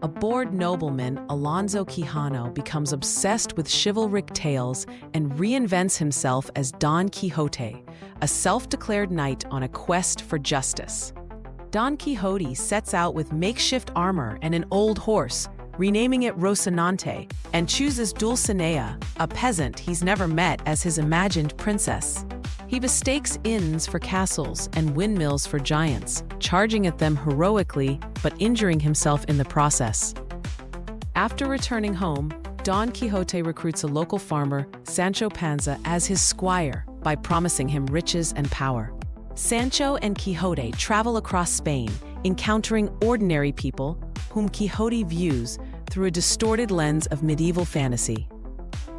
A bored nobleman, Alonso Quijano, becomes obsessed with chivalric tales and reinvents himself as Don Quixote, a self-declared knight on a quest for justice. Don Quixote sets out with makeshift armor and an old horse, renaming it Rocinante, and chooses Dulcinea, a peasant he's never met, as his imagined princess. He mistakes inns for castles and windmills for giants, charging at them heroically but injuring himself in the process. After returning home, Don Quixote recruits a local farmer, Sancho Panza, as his squire by promising him riches and power. Sancho and Quixote travel across Spain, encountering ordinary people whom Quixote views through a distorted lens of medieval fantasy.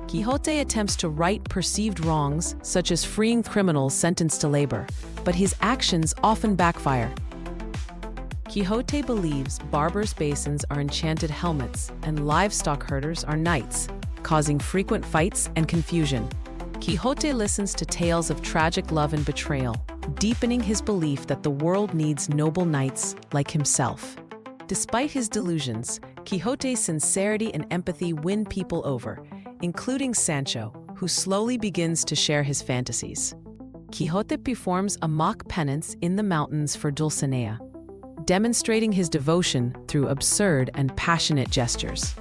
Quixote attempts to right perceived wrongs, such as freeing criminals sentenced to labor, but his actions often backfire. Quixote believes barbers' basins are enchanted helmets and livestock herders are knights, causing frequent fights and confusion. Quixote listens to tales of tragic love and betrayal, deepening his belief that the world needs noble knights like himself. Despite his delusions, Quixote's sincerity and empathy win people over, including Sancho, who slowly begins to share his fantasies. Quixote performs a mock penance in the mountains for Dulcinea, demonstrating his devotion through absurd and passionate gestures.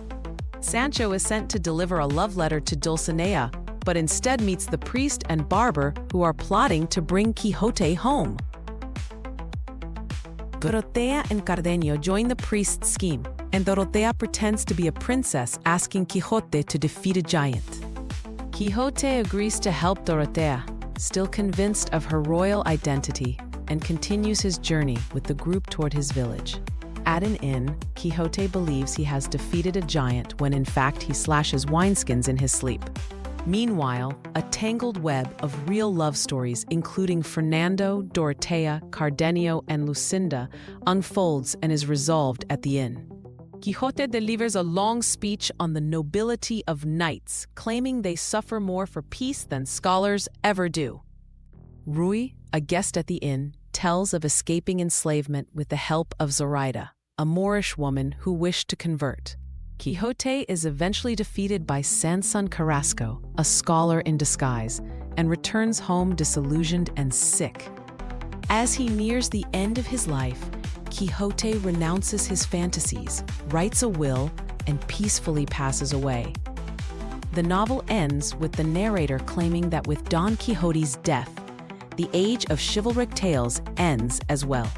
Sancho is sent to deliver a love letter to Dulcinea, but instead meets the priest and barber who are plotting to bring Quixote home. Dorotea and Cardenio join the priest's scheme, and Dorotea pretends to be a princess asking Quixote to defeat a giant. Quixote agrees to help Dorotea, still convinced of her royal identity, and continues his journey with the group toward his village. At an inn, Quixote believes he has defeated a giant when in fact he slashes wineskins in his sleep. Meanwhile, a tangled web of real love stories including Fernando, Dorotea, Cardenio, and Lucinda unfolds and is resolved at the inn. Quixote delivers a long speech on the nobility of knights, claiming they suffer more for peace than scholars ever do. Rui, a guest at the inn, tells of escaping enslavement with the help of Zoraida, a Moorish woman who wished to convert. Quixote is eventually defeated by Sanson Carrasco, a scholar in disguise, and returns home disillusioned and sick. As he nears the end of his life, Quixote renounces his fantasies, writes a will, and peacefully passes away. The novel ends with the narrator claiming that with Don Quixote's death, the age of chivalric tales ends as well.